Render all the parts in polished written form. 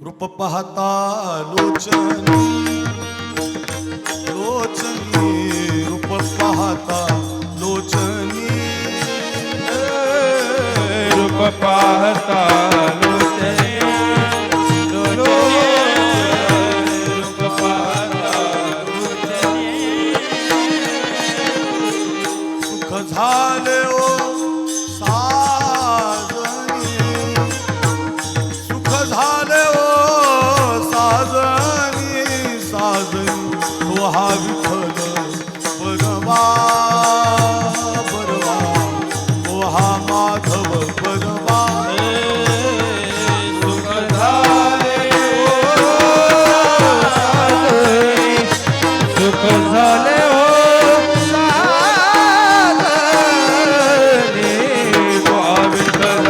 रूप पाहता लोचनी लोचनी रूप पाहता लोचनी रूप पाहता लोचनी रूप पाहता लोचनी सुख झाले ओ साजनी सुख झाले ओ साजनी साजनी तो हा विठ्ठल बरवा बरवा तो हा माधव बरवा सुख झाले सुख झाले हो साजनी तो हा विठ्ठल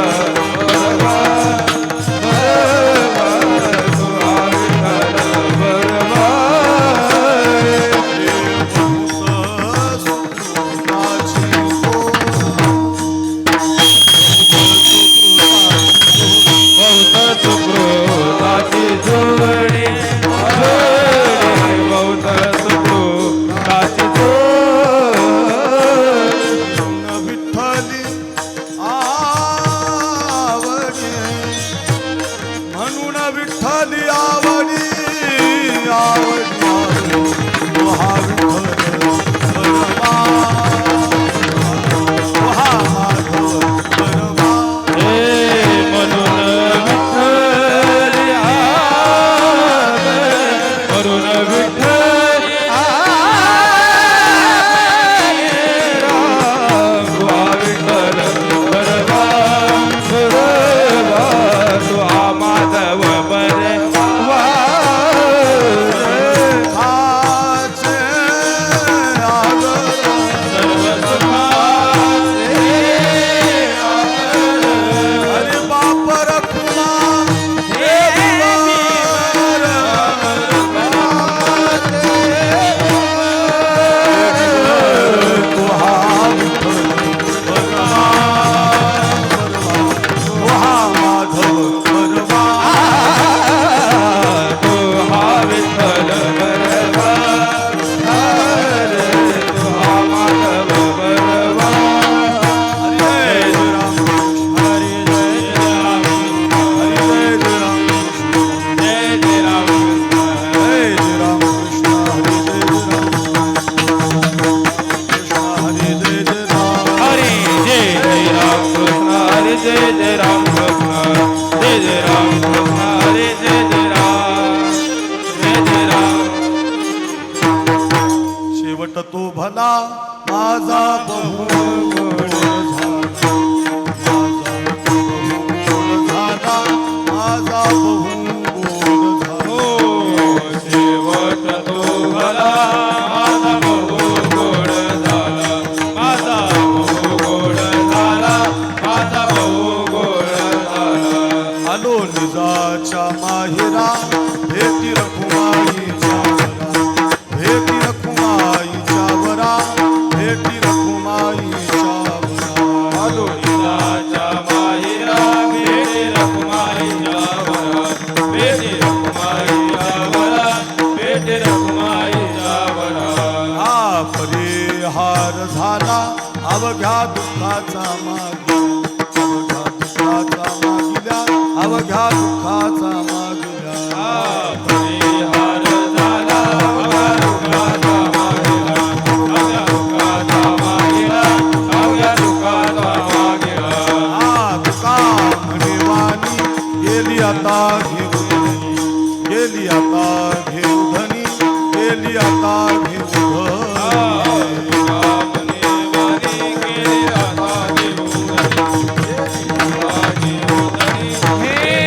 बरवा बरवा तो हा विठ्ठल बरवा बहुत सुकृताची जोडी बहुत सुकृताची जोडी विठ्ठली आवडी म्हणून विठ्ठली आवडी आवडी तो हा विठ्ठल बरवा तो हा माधव बरवा हे म्हणून विठ्ठल म्हणून विठ्ठल विठ्ठल बरवा बरवा तू हा माधव बरवा खाचे आगर सर्व सुखाचे अरे बाप रखुमा हे दिवार तो हा विठ्ठल बरवा बरवा तो हा माधव बरवा तो हा विठ्ठल बरवा तो हा माधव बरवा हरे जय राम हरी जय राम हरे जय राम जय जय राम हरे जय राम कृष्ण हरे जय राम कृष्ण हरे जय राम हरी जय जय राम कृष्ण हरी जय जय राम कृष्ण जय जय राम कृष्ण हरी जय जय राम शेवट तो भला माझा बहु गोड झाला माझा बहु गोड हो शेवट तो भला माझा बहु गोड झाला माझा बहु गोड झाला माझा बहु गोड झाला आलो निजाच्या माहेरा भेटी रखुमाईच्या वरा भेटी रखुमाईच्या वरा भेटी रखुमाईच्या वरा आलो निजाच्या माहिरा भेटी रखुमाईच्या वरा भेटी रखुमाईच्या वरा भेटी रखुमाईच्या वरा हा परिहार झाला अवघ्या दुःखाचा मागिल्या अवघ्या दुःखाचा मागिल्या हा परिहार झाला अवघ्या दुःखाचा मागिला अवघ्या दुःखाचा मागिला अवघ्या दुःखाचा मागिला हा तुका म्हणे वाणी गेली आता घेऊ धनी गेली आता घेऊ धनी गेली आता घेऊ हे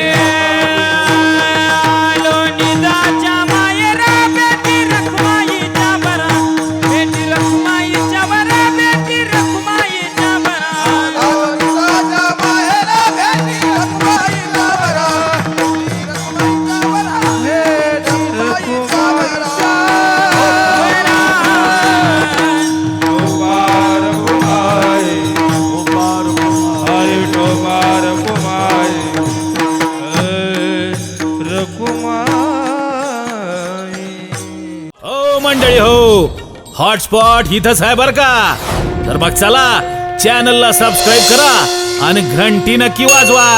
मंडळी हो, हॉटस्पॉट इथंच आहे बर का. तर मग चला चॅनलला सबस्क्राईब करा आणि घंटी नक्की वाजवा.